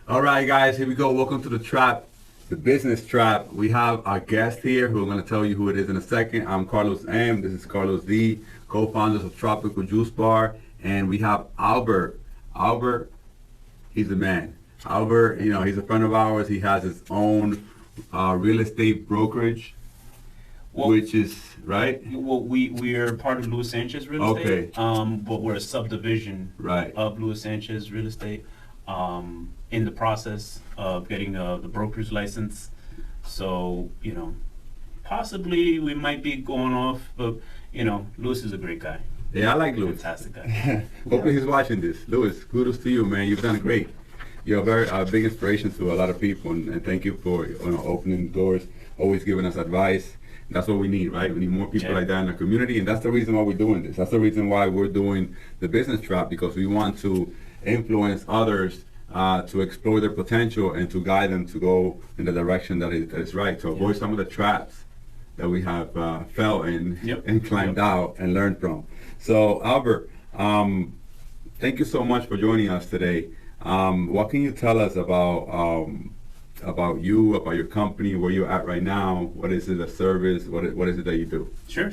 All right, guys, here we go. Welcome to the trap, the business trap. We have our guest here who I'm going to tell you who it is in a second. I'm Carlos M. This is Carlos D, co-founders of Tropical Juice Bar. And we have Albert. Albert, he's the man. Albert, he's a friend of ours. He has his own real estate brokerage, which is, right? Well, we are part of Luis Sanchez Real Estate. Okay. But we're a subdivision of Luis Sanchez Real Estate. In the process of getting the broker's license. So, possibly we might be going off, but, Luis is a great guy. Yeah, I like Luis. Fantastic guy. Hopefully he's watching this. Luis, kudos to you, man. You've done great. You're a very big inspiration to a lot of people, and thank you for opening doors, always giving us advice. That's what we need, right? We need more people like that in our community, and that's the reason why we're doing this. That's the reason why we're doing the business trap, because we want to influence others to explore their potential and to guide them to go in the direction that is right, to avoid some of the traps that we have fell in and climbed out and learned from. So, Albert, thank you so much for joining us today. What can you tell us about you, about your company, where you're at right now? What is it, a service? What is it that you do? Sure.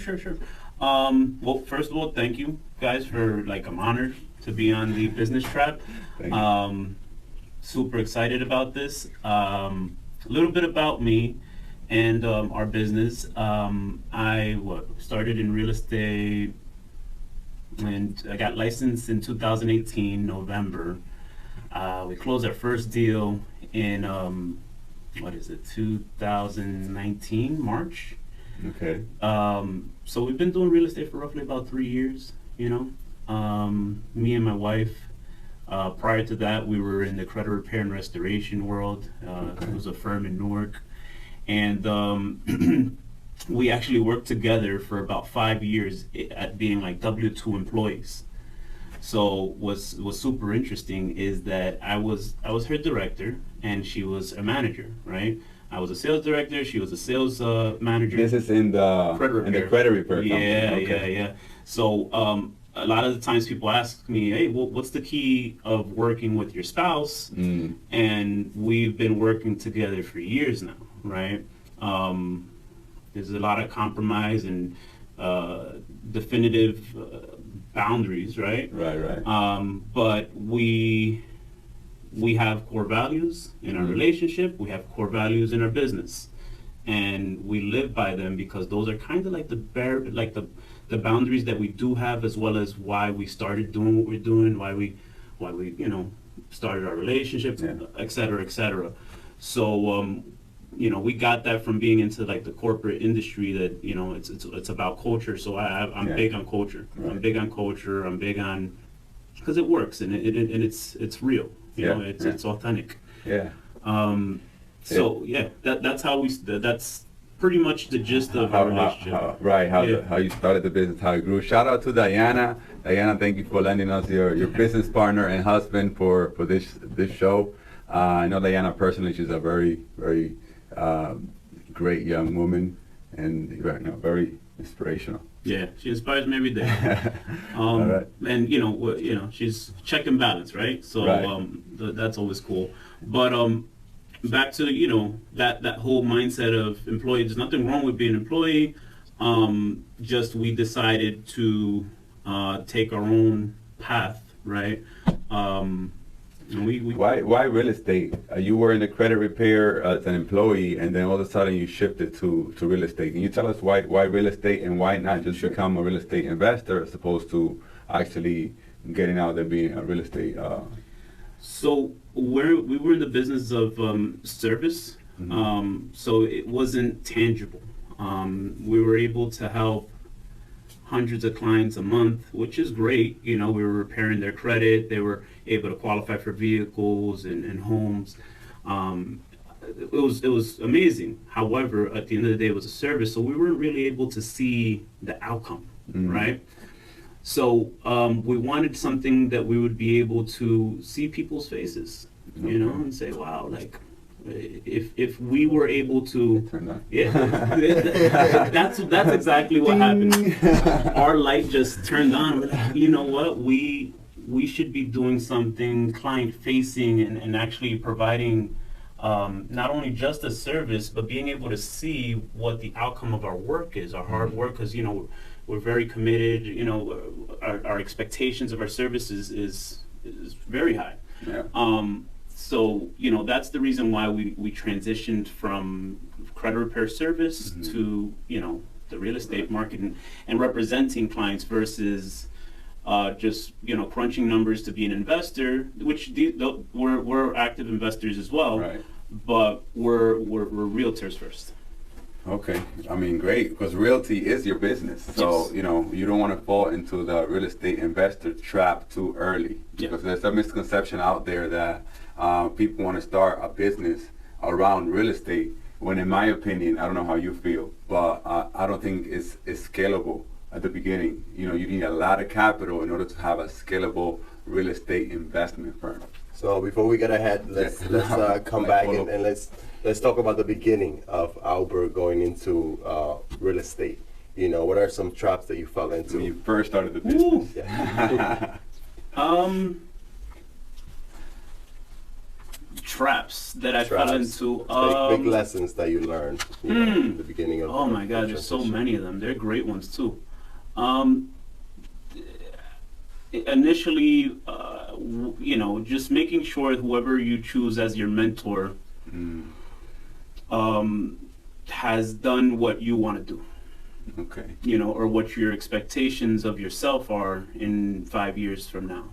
Well, first of all, thank you guys for, I'm honored to be on the business trap. Thank you. Super excited about this. A little bit about me and our business. I started in real estate, and I got licensed in 2018, November. We closed our first deal in 2019, March. Okay. So we've been doing real estate for roughly about 3 years, me and my wife. Prior to that, we were in the credit repair and restoration world. It was a firm in Newark. And we actually worked together for about 5 years at being like W-2 employees. So what's super interesting is that I was her director and she was a manager, right? I was a sales director, she was a sales manager. This is in the credit repair company. Yeah. So a lot of the times people ask me, hey, what's the key of working with your spouse? And we've been working together for years now, right? There's a lot of compromise and definitive boundaries, right? Right. But we have core values in our relationship. We have core values in our business, and we live by them because those are kind of like the boundaries that we do have, as well as why we started doing what we're doing, why we started our relationship, et cetera. So we got that from being into like the corporate industry that it's about culture. So I'm big on culture. Right. I'm big on culture. I'm big on, because it works and it's real. It's authentic. Yeah. So that's how that's pretty much the gist of our relationship. How you started the business, how it grew. Shout out to Diana. Diana, thank you for lending us your business partner and husband for this show. I know Diana personally. She's a very, very great young woman and very inspirational. Yeah, she inspires me every day. Right. And she's check and balance, right? So that's always cool. But back to that whole mindset of employee. There's nothing wrong with being an employee. Just we decided to take our own path, right? Why real estate? You were in the credit repair as an employee, and then all of a sudden you shifted to real estate. Can you tell us why real estate, and why not just become a real estate investor as opposed to actually getting out there being a real estate? So we were in the business of service, so it wasn't tangible. We were able to help hundreds of clients a month, which is great. We were repairing their credit. They were able to qualify for vehicles and homes. It was amazing. However, at the end of the day, it was a service, so we weren't really able to see the outcome, right? So we wanted something that we would be able to see people's faces, and say, wow, like, if we were able to, that's exactly what happened. Our light just turned on. We're like, you know what, we we should be doing something client facing and actually providing not only just a service, but being able to see what the outcome of our work is, our hard work, because, you know, we're very committed, you know, our expectations of our services is very high. Yeah. So, you know, that's the reason why we transitioned from credit repair service to, you know, the real estate market and representing clients versus just, you know, crunching numbers to be an investor, which we're active investors as well, Right. but we're realtors first. Okay, I mean, great, because realty is your business. So, Yes. you know, you don't want to fall into the real estate investor trap too early. Yeah. Because there's a misconception out there that people want to start a business around real estate, when in my opinion, I don't know how you feel, but I don't think it's scalable at the beginning. You know, you need a lot of capital in order to have a scalable real estate investment firm. So before we get ahead, let's come back and let's talk about the beginning of Albert going into real estate. You know, what are some traps that you fell into? When you first started the business. Yeah. Traps that I fell Traps. into. Big lessons that you learned, you know, at the beginning of. Oh my God, the there's so transition. many of them. They're great ones too. Initially, you know, just making sure whoever you choose as your mentor has done what you want to do. Okay. You know, or what your expectations of yourself are in 5 years from now,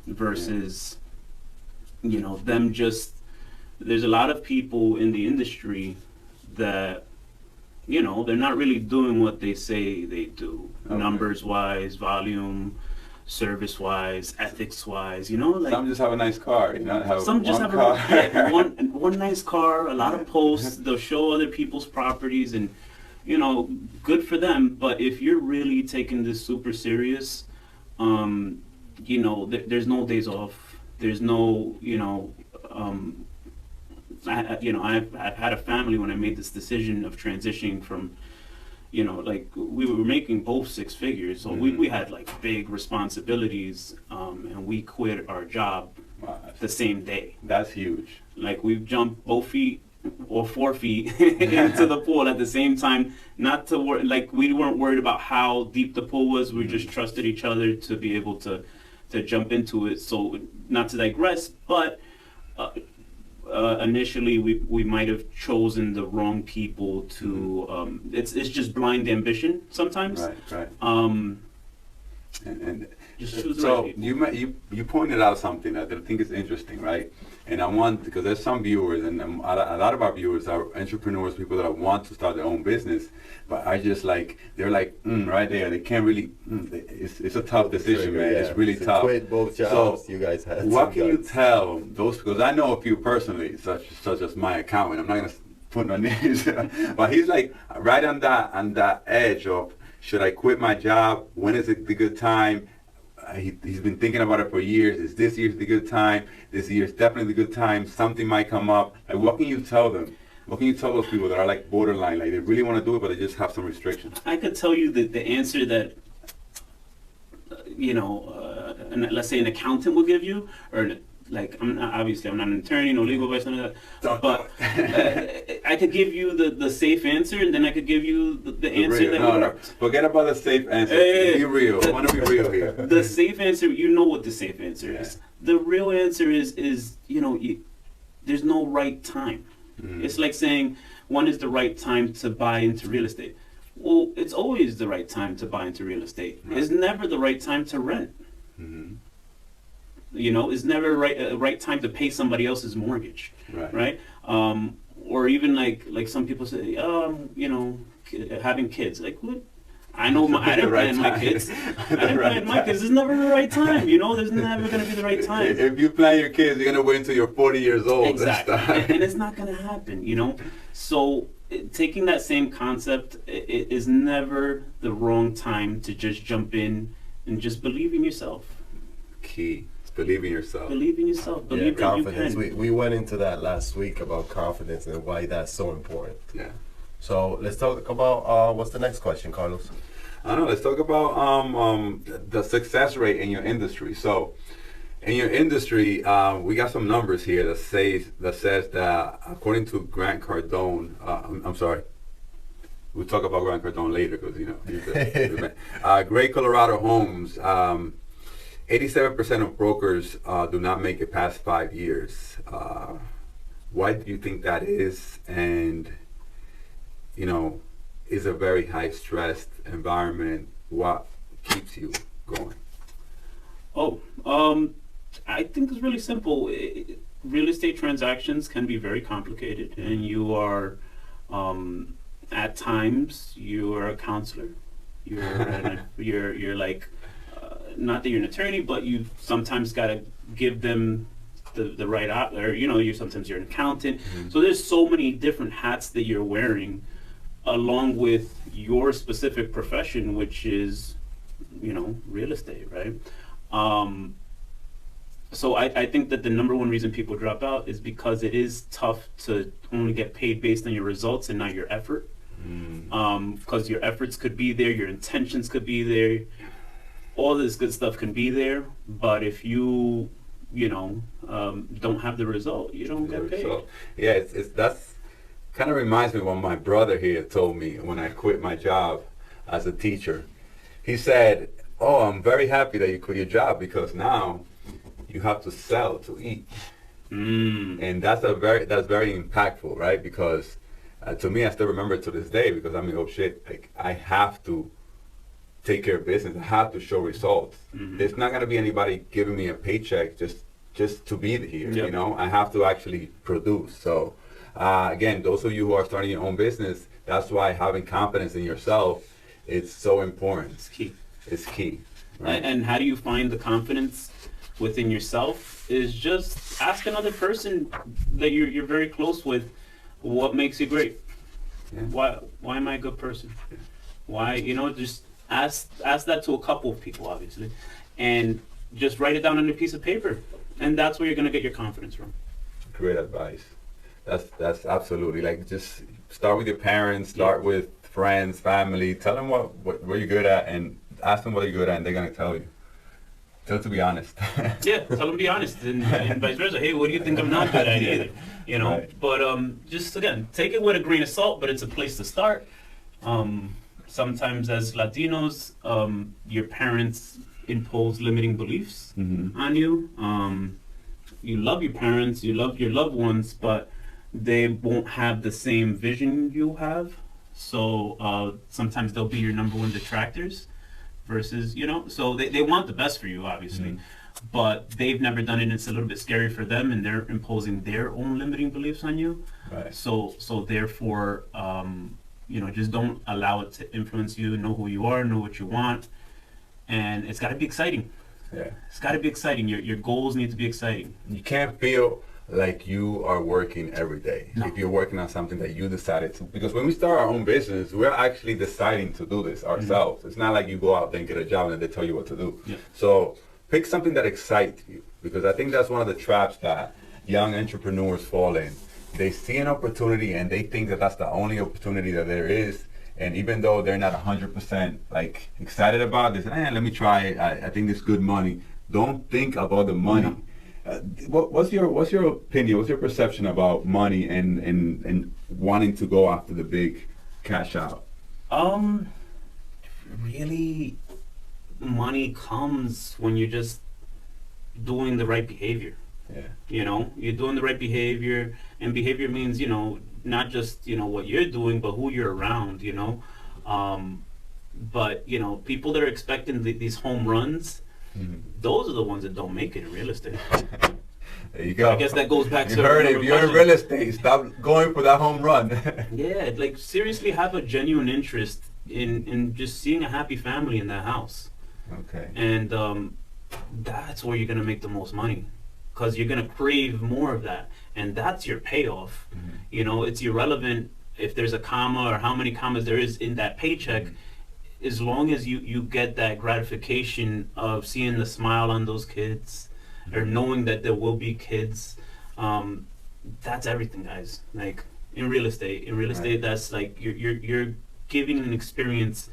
versus, you know, them just. There's a lot of people in the industry that, you know, they're not really doing what they say they do, Okay. numbers wise, volume, service wise, ethics wise. You know, like Some just have a nice car, you know, have some just one have car. one nice car, a lot of posts. They'll show other people's properties, and you know, good for them. But if you're really taking this super serious, you know, there's no days off. There's no, you know, I've had a family when I made this decision of transitioning from, you know, like we were making both 6 figures, so we had like big responsibilities, and we quit our job Wow, the same day. that's huge. Like we jumped both feet or 4 feet into the pool at the same time, not to worry, like we weren't worried about how deep the pool was. We just trusted each other to be able to jump into it. So not to digress, but initially we might have chosen the wrong people to it's just blind ambition sometimes. Right. And Just choose the so right people. you pointed out something that I think is interesting, right? And I want, because there's some viewers, and a lot of our viewers are entrepreneurs, people that want to start their own business, but I just like, they're like, right there, they can't really, it's a tough decision, man. It's really So tough. quit both jobs. You guys had. What some can you guts. tell those, because I know a few personally, such as my accountant, I'm not going to put no names, but he's like right on that edge of, should I quit my job? When is it the good time? He's been thinking about it for years. Is this year's the good time? This year's definitely the good time. Something might come up. Like, what can you tell them? What can you tell those people that are like borderline, like they really want to do it, but they just have some restrictions? I could tell you the answer that, you know, let's say an accountant will give you, or like, I'm not an attorney, no legal advice, none of that. But I could give you the safe answer, and then I could give you the answer that worked. Forget about the safe answer. Hey, be real. I want to be real here. The safe answer, you know what the safe answer is. The real answer is you know, there's no right time. It's like saying, when is the right time to buy into real estate? Well, it's always the right time to buy into real estate. Right. It's never the right time to rent. You know, it's never a right time to pay somebody else's mortgage, right? Or even like some people say, you know, having kids. Like, what? I know I didn't plan my kids. I didn't plan my kids. It's never the right time. You know, there's never going to be the right time. If you plan your kids, you're going to wait until you're 40 years old. Exactly, and it's not going to happen. You know, so taking that same concept, it is never the wrong time to just jump in and just believe in yourself. Key. Believe in yourself. Believe in yourself. Believe that you confidence. can. We went into that last week about confidence and why that's so important. Yeah. So let's talk about what's the next question, Carlos? I don't know. Let's talk about the success rate in your industry. So, in your industry, we got some numbers here that says that according to Grant Cardone, I'm sorry, we'll talk about Grant Cardone later because he's the man. Great Colorado Homes. 87% of brokers do not make it past 5 years. Why do you think that is? And is a very high stressed environment what keeps you going? I think it's really simple. Real estate transactions can be very complicated, and you are, at times, you are a counselor. You're like, not that you're an attorney, but you sometimes got to give them the right out there. Sometimes you're an accountant. Mm-hmm. So there's so many different hats that you're wearing, along with your specific profession, which is, real estate, right? So I think that the number one reason people drop out is because it is tough to only get paid based on your results and not your effort. Because your efforts could be there, your intentions could be there, all this good stuff can be there, but if you don't have the result, you don't get paid. So, yeah, that's kind of reminds me of what my brother here told me when I quit my job as a teacher. He said, "Oh, I'm very happy that you quit your job because now you have to sell to eat." And that's very impactful, right? Because to me, I still remember it to this day because oh shit, like I have to take care of business. I have to show results. There's not gonna be anybody giving me a paycheck just to be here. Yep. I have to actually produce. So again, those of you who are starting your own business, that's why having confidence in yourself is so important. It's key. Right? And how do you find the confidence within yourself? Is just ask another person that you're very close with, what makes you great? Yeah. Why am I a good person? Yeah. Why, just ask that to a couple of people, obviously, and just write it down on a piece of paper, and that's where you're gonna get your confidence from. Great advice. That's absolutely, like, just start with your parents, start with friends, family. Tell them what you're good at, and ask them what you're good at, and they're gonna tell you. Tell them to be honest. Yeah, tell them to be honest, and vice versa. Hey, what do you think I'm not good at either? Right. But just again, take it with a grain of salt, but it's a place to start. Sometimes as Latinos, your parents impose limiting beliefs on you. You love your parents, you love your loved ones, but they won't have the same vision you have. So sometimes they'll be your number one detractors versus, so they want the best for you, obviously. But they've never done it, and it's a little bit scary for them, and they're imposing their own limiting beliefs on you. Right. So therefore, just don't allow it to influence you. Know who you are, know what you want, and it's got to be exciting. Yeah, it's got to be exciting. Your goals need to be exciting. You can't feel like you are working every day if you're working on something that you decided to. Because when we start our own business, we're actually deciding to do this ourselves. It's not like you go out there and get a job and they tell you what to do. Yeah. So pick something that excites you, because I think that's one of the traps that young entrepreneurs fall in. They see an opportunity and they think that that's the only opportunity that there is. And even though they're not 100% like excited about this, let me try it. I think it's good money. Don't think about the money. What's your opinion? What's your perception about money and wanting to go after the big cash out? Really, money comes when you're just doing the right behavior. Yeah. You're doing the right behavior, and behavior means, not just, what you're doing, but who you're around, But, people that are expecting these home runs, those are the ones that don't make it in real estate. There you go. I guess that goes back to... You heard it. If you're in real estate, stop going for that home run. Yeah, like seriously have a genuine interest in just seeing a happy family in that house. Okay. And that's where you're going to make the most money, because you're going to crave more of that. And that's your payoff. It's irrelevant if there's a comma or how many commas there is in that paycheck. As long as you get that gratification of seeing the smile on those kids, or knowing that there will be kids, that's everything, guys. Like in real estate, that's like you're giving an experience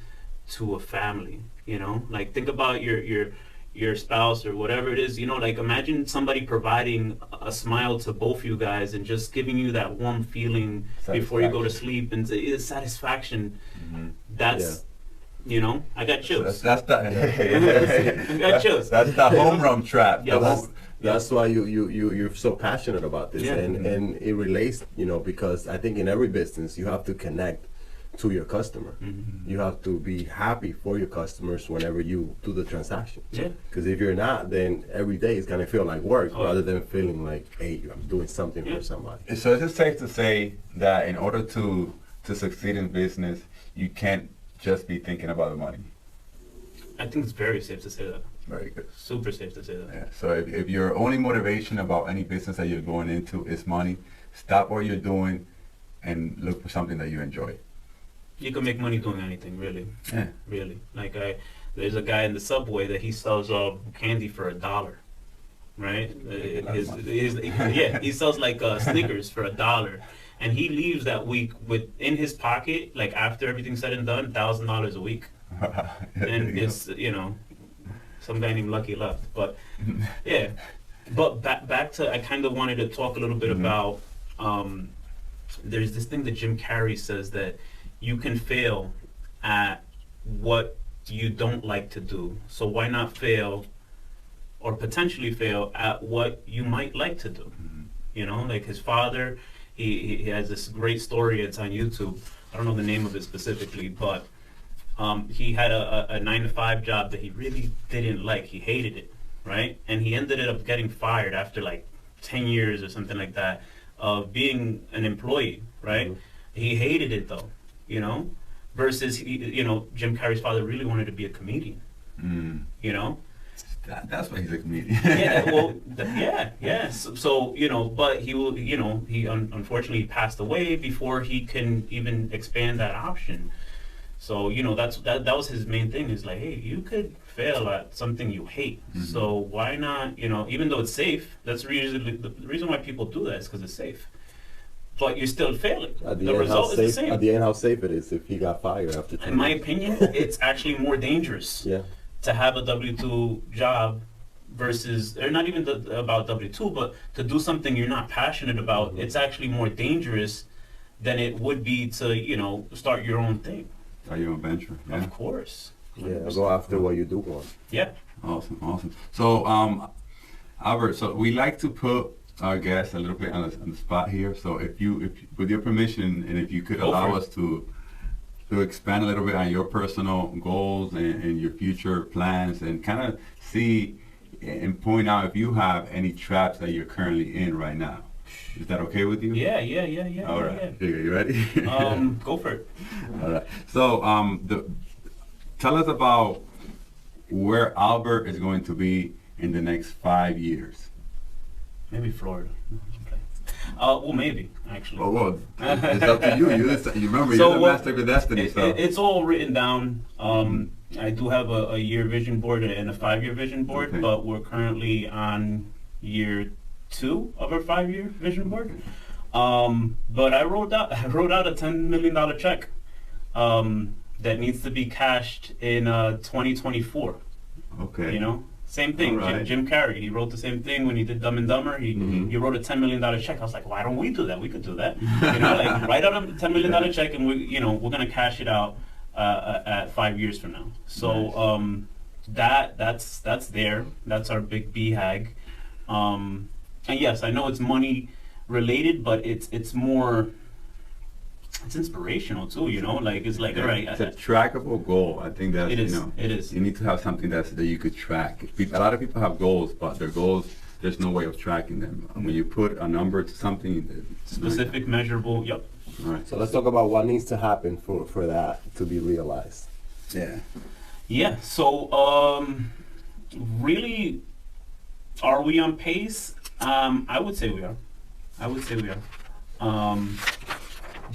to a family, you know? Like, think about your spouse or whatever it is, you know, like, imagine somebody providing a smile to both you guys and just giving you that warm feeling before you go to sleep, and it's satisfaction. That's, you know, I got chills. That's the I got chills. That's the home run trap. Yeah, That's why you're so passionate about this, Yeah. and it relates, you know, because I think in every business you have to connect to your customer. You have to be happy for your customers whenever you do the transaction. Yeah. Because if you're not, then every day is gonna feel like work rather than feeling like, hey, I'm doing something for somebody. So is it safe to say that in order to succeed in business, you can't just be thinking about the money? I think it's very safe to say that. Very good. Super safe to say that. Yeah. So if your only motivation about any business that you're going into is money, stop what you're doing and look for something that you enjoy. You can make money doing anything, really. Yeah. Really. Like, there's a guy in the subway that he sells candy for $1, right? He sells like Snickers for $1, and he leaves that week with in his pocket, like after everything's said and done, $1,000 a week. And it's, you know, some guy named Lucky left, but yeah. But back to, I kind of wanted to talk a little bit about. There's this thing that Jim Carrey says, that you can fail at what you don't like to do. So why not fail, or potentially fail, at what you might like to do? You know, like his father, he has this great story. It's on YouTube. I don't know the name of it specifically, but he had a 9-to-5 job that he really didn't like. He hated it, right? And he ended up getting fired after like 10 years or something like that of being an employee, right? He hated it though, you know, versus, you know, Jim Carrey's father really wanted to be a comedian, you know? That's why he's a comedian. Yeah, well, yeah. So, you know, but he will, you know, he unfortunately passed away before he can even expand that option. So, you know, that was his main thing, is like, hey, you could fail at something you hate. So why not, you know, even though it's safe, that's usually the reason why people do that is because it's safe. But you're still failing. The result is the same. At the end, how safe it is if he got fired after 10 In my opinion, it's actually more dangerous to have a W-2 job versus, or not even about W-2, but to do something you're not passionate about. It's actually more dangerous than it would be to, you know, start your own thing. Start your own venture. Yeah. Of course. Yeah, go after what you do want. Yeah. Awesome. So, Albert, so we like to put our guests a little bit on the spot here. So if with your permission, and if you could allow us to expand a little bit on your personal goals and your future plans, and kind of see and point out if you have any traps that you're currently in right now. Is that okay with you? Yeah. All right. Yeah. You ready? Go for it. All right. So, tell us about where Albert is going to be in the next 5 years. Maybe Florida. Well, maybe, actually. Oh, well, it's up to you. You remember, So, you're the master of your destiny. So It's all written down. I do have a year vision board and a 5-year vision board, Okay. but we're currently on year 2 of our 5-year vision board. But I wrote out a $10 million check that needs to be cashed in 2024. Okay. You know, same thing. All right. Jim Carrey, he wrote the same thing when he did Dumb and Dumber. He wrote a $10 million check. I was like, why don't we do that? We could do that. You know, like write out a $10 million check, and we're gonna cash it out at 5 years from now. So that's there. That's our big BHAG. And yes, I know it's money related, but it's more. It's inspirational too, you know. Like it's like, all right. It's a trackable goal. I think that's It is. you know. It is. You need to have something that you could track. A lot of people have goals, but their goals, there's no way of tracking them. When you put a number to something, it's Specific, measurable. Yep. All right. So let's talk about what needs to happen for that to be realized. Yeah. Yeah. So really, are we on pace? I would say we are.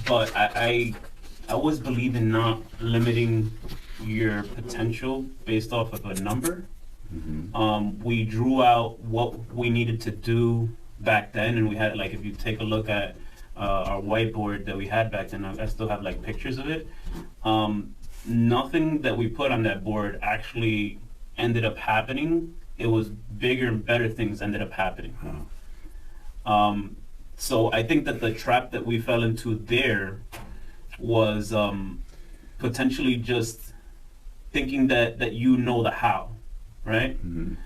But I always believe in not limiting your potential based off of a number. We drew out what we needed to do back then, and we had, like, if you take a look at our whiteboard that we had back then, I still have like pictures of it. nothing that we put on that board actually ended up happening. It was bigger and better things ended up happening. So I think that the trap that we fell into there was potentially just thinking that you know the how, right? And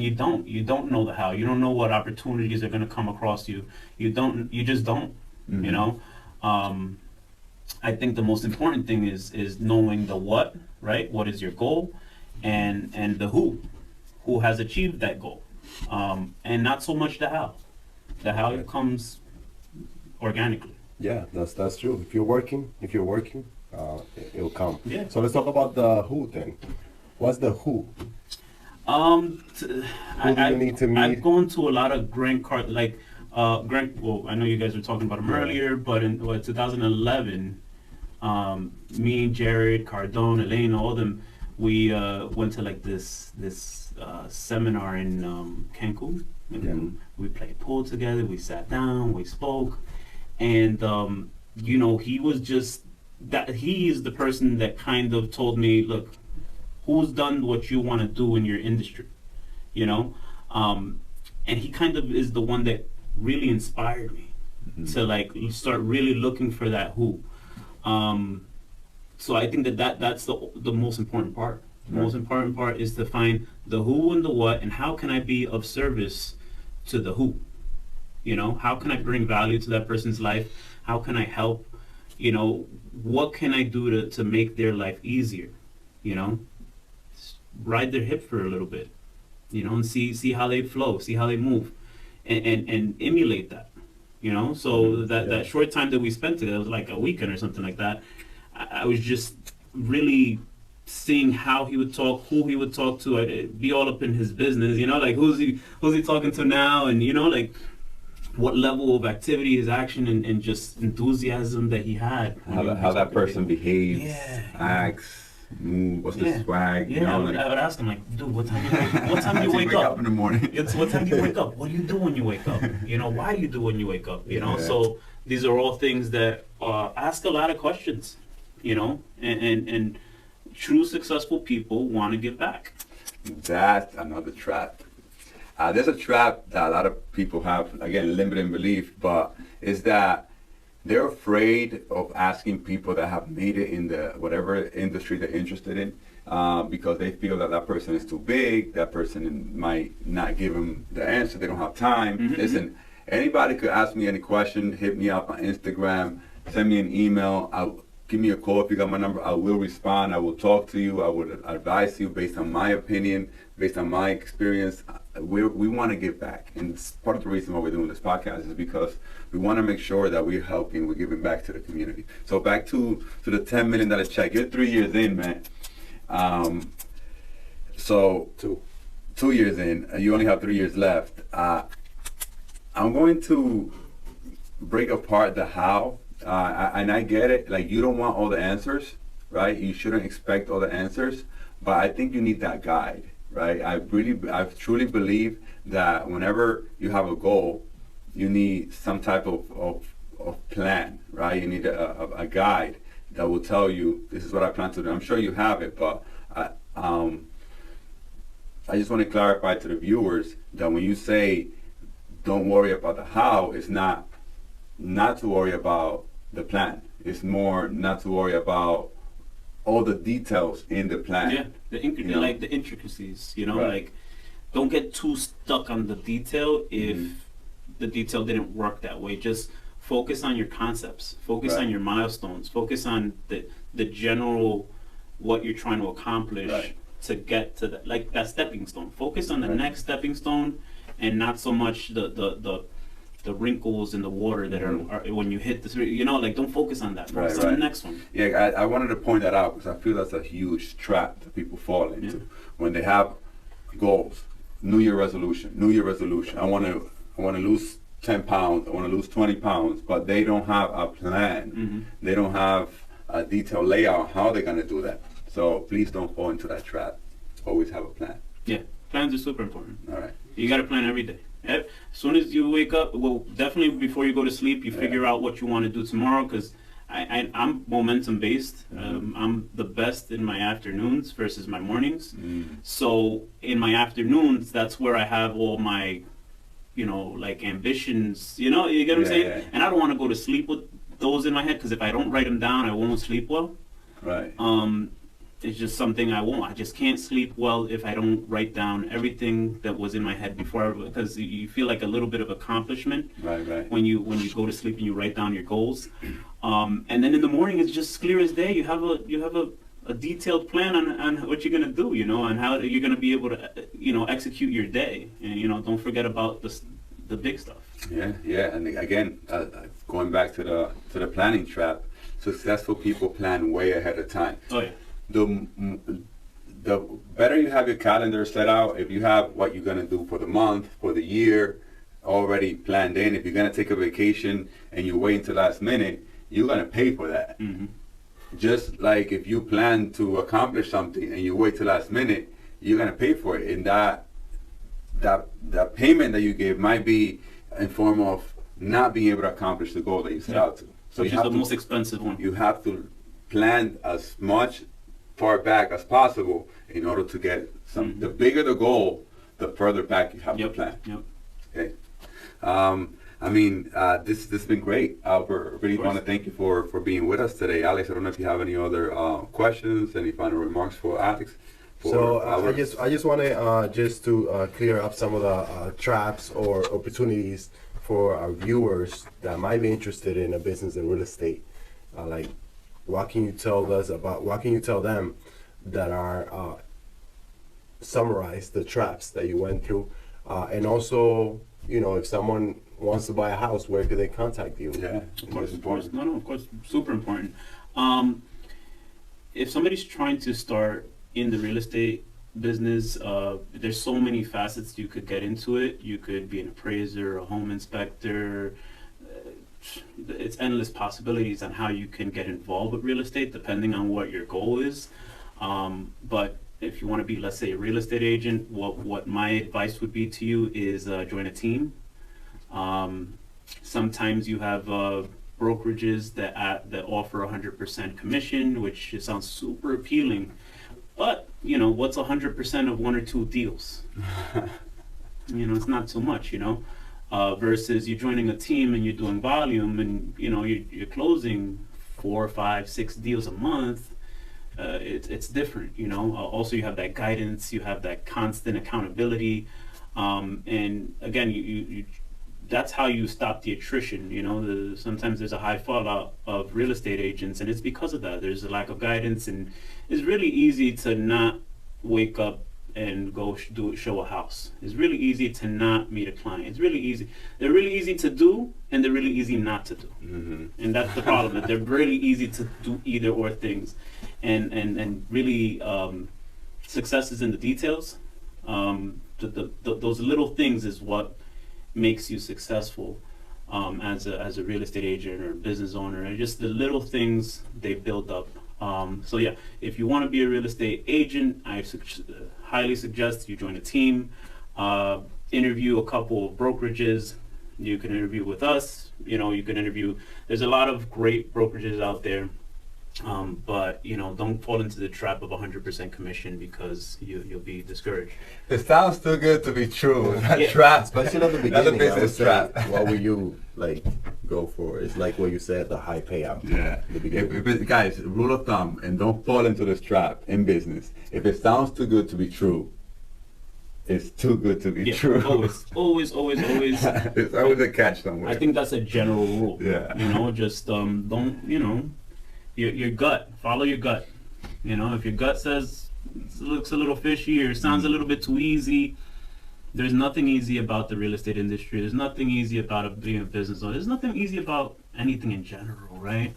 you don't know the how. You don't know what opportunities are going to come across you. You just don't. You know. I think the most important thing is knowing the what, right? What is your goal, and the who has achieved that goal, and not so much the how. The how comes organically. Yeah, that's true. If you're working, it'll come. Yeah. So let's talk about the who then. What's the who? Who do you need to meet? I've gone to a lot of Grant Card, like Grant. Well, I know you guys were talking about him earlier, but in 2011, me, Jared, Cardone, Elaine, all of them, we went to like this seminar in Cancun. And we played pool together. We sat down. We spoke, and you know, he was just that. He is the person that kind of told me, look, who's done what you want to do in your industry, you know, and he kind of is the one that really inspired me to like start really looking for that who. So I think that's the most important part. The most important part is to find the who and the what, and how can I be of service to the who. You know, how can I bring value to that person's life? How can I help? You know, what can I do to make their life easier? You know, ride their hip for a little bit, you know, and see how they flow, see how they move, and emulate that, you know. So that short time that we spent together, it was like a weekend or something like that. I was just really seeing how he would talk, who he would talk to. I'd be all up in his business, you know, like who's he talking to now, and you know, like what level of activity, his action, and just enthusiasm that he had. How that person behaves, acts, move, what's the swag. Yeah, you know, I would ask him like, dude, what time do you wake up in the morning? It's what time do you wake up? What do you do when you wake up? You know, why do you do when you wake up? You know, so these are all things that ask a lot of questions. You know, and true successful people want to give back. That's another trap. There's a trap that a lot of people have, again, limited belief, but is that they're afraid of asking people that have made it in the whatever industry they're interested in, because they feel that that person is too big, that person might not give them the answer, they don't have time. Listen, anybody could ask me any question, hit me up on Instagram, send me an email, give me a call if you got my number. I will respond. I will talk to you. I would advise you based on my opinion, based on my experience. We want to give back. And it's part of the reason why we're doing this podcast is because we want to make sure that we're helping, we're giving back to the community. So back to the $10 million check. You're 3 years in, man. So 2 years in. You only have 3 years left. I'm going to break apart the how. And I get it, like you don't want all the answers, right? You shouldn't expect all the answers, but I think you need that guide, right? I truly believe that whenever you have a goal, you need some type of plan, right? You need a guide that will tell you, this is what I plan to do. I'm sure you have it, but I just want to clarify to the viewers that when you say, don't worry about the how, it's not to worry about the plan. It's more not to worry about all the details in the plan. Yeah, like the intricacies, you know, like don't get too stuck on the detail if the detail didn't work that way. Just focus on your concepts, focus on your milestones, focus on the general, what you're trying to accomplish to get to that stepping stone. Focus on the next stepping stone and not so much the wrinkles in the water that are when you hit the, you know, like don't focus on that. Focus on the next one. Yeah, I wanted to point that out because I feel that's a huge trap that people fall into when they have goals. New Year resolution. I want to lose 10 pounds. I want to lose 20 pounds, but they don't have a plan. They don't have a detailed layout on how they're going to do that. So please don't fall into that trap. Always have a plan. Yeah, plans are super important. All right. You got to plan every day. As soon as you wake up, well, definitely before you go to sleep, you figure out what you want to do tomorrow, because I'm momentum based. I'm the best in my afternoons versus my mornings. So in my afternoons, that's where I have all my, like ambitions. You get what I'm saying? Yeah. And I don't want to go to sleep with those in my head, because if I don't write them down, I won't sleep well. Right. It's just something I won't. I just can't sleep well if I don't write down everything that was in my head before, because you feel like a little bit of accomplishment. Right. When you go to sleep and you write down your goals. And then in the morning it's just clear as day. You have a detailed plan on what you're gonna do, and how you're gonna be able to execute your day. And don't forget about the big stuff. Yeah. And again, going back to the planning trap, successful people plan way ahead of time. Oh yeah. The better you have your calendar set out, if you have what you're going to do for the month, for the year, already planned in, if you're going to take a vacation and you wait until last minute, you're going to pay for that. Just like if you plan to accomplish something and you wait till last minute, you're going to pay for it. And that payment that you give might be in form of not being able to accomplish the goal that you set out to. So which is the most expensive one. You have to plan as much far back as possible in order to get some. The bigger the goal, the further back you have to plan. Okay. This has been great, Albert. Really want to thank you for being with us today. Alex, I don't know if you have any other questions, any final remarks for Alex. I just want to just to clear up some of the traps or opportunities for our viewers that might be interested in a business in real estate. What can you tell them that are summarize the traps that you went through, and also, if someone wants to buy a house, where could they contact you? Yeah, of course. No, of course, super important. If somebody's trying to start in the real estate business, there's so many facets you could get into it. You could be an appraiser, a home inspector. It's endless possibilities on how you can get involved with real estate depending on what your goal is. But if you want to be, let's say, a real estate agent, what my advice would be to you is join a team. Sometimes you have brokerages that offer 100% commission, which sounds super appealing. But what's 100% of one or two deals? It's not too much. Versus you joining a team and you're doing volume and you're closing 4, 5, 6 deals a month. It's different. Also you have that guidance, you have that constant accountability, and again you that's how you stop the attrition. Sometimes there's a high fallout of real estate agents, and it's because of that. There's a lack of guidance, and it's really easy to not wake up and go show a house. It's really easy to not meet a client. It's really easy. They're really easy to do, and they're really easy not to do. And that's the problem. That they're really easy to do either or things, and really success is in the details. Those little things is what makes you successful as a real estate agent or business owner. And just the little things they build up. So yeah, if you want to be a real estate agent, I highly suggest you join a team, interview a couple of brokerages. You can interview with us. You can interview. There's a lot of great brokerages out there, but don't fall into the trap of 100% commission, because you'll be discouraged. It sounds too good to be true. That trap, especially at the beginning. That's a business trap. What will you go for? It's like what you said, the high payout. Yeah. Guys, rule of thumb, and don't fall into this trap in business. If it sounds too good to be true, it's too good to be true. Always. There's always a catch somewhere. I think that's a general rule. Yeah. Just don't. Your gut. Follow your gut. If your gut says it looks a little fishy or sounds a little bit too easy, there's nothing easy about the real estate industry. There's nothing easy about being a business owner. There's nothing easy about anything in general, right?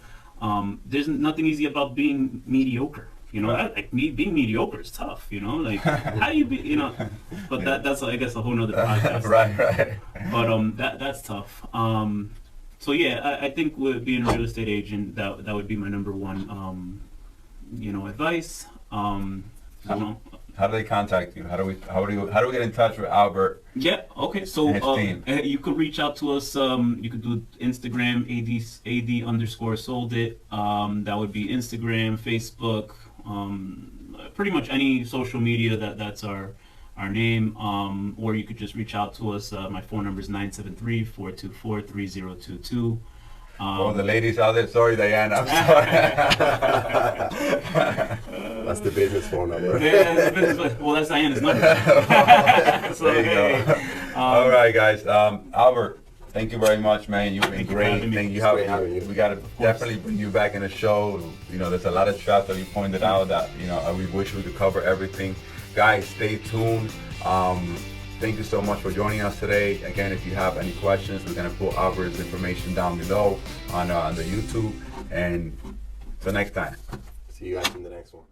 There's nothing easy about being mediocre. Being mediocre is tough. How do you be? But that's I guess a whole nother podcast. Right. But that's tough. So yeah, I think with being a real estate agent, that would be my number one, advice. how do they contact you? How do we get in touch with Albert? Yeah. Okay. So And his team. you could reach out to us. You could do Instagram ad_sold it. That would be Instagram, Facebook, pretty much any social media that's our name. Or you could just reach out to us. My phone number is 973-424-3022. Oh, the ladies out there. Sorry, Diane. I'm sorry. That's the business phone number. Well, that's Diana's number. So, There you hey, go. All right, guys. Albert, thank you very much, man. You've been Thank you for great. having me. Thank you. It's great having you. We got to definitely bring you back in the show. You know, there's a lot of traps that you pointed out that, you know, we wish we could cover everything. Guys, stay tuned. Thank you so much for joining us today. Again, if you have any questions, we're going to put Albert's information down below on the YouTube. And till next time. See you guys in the next one.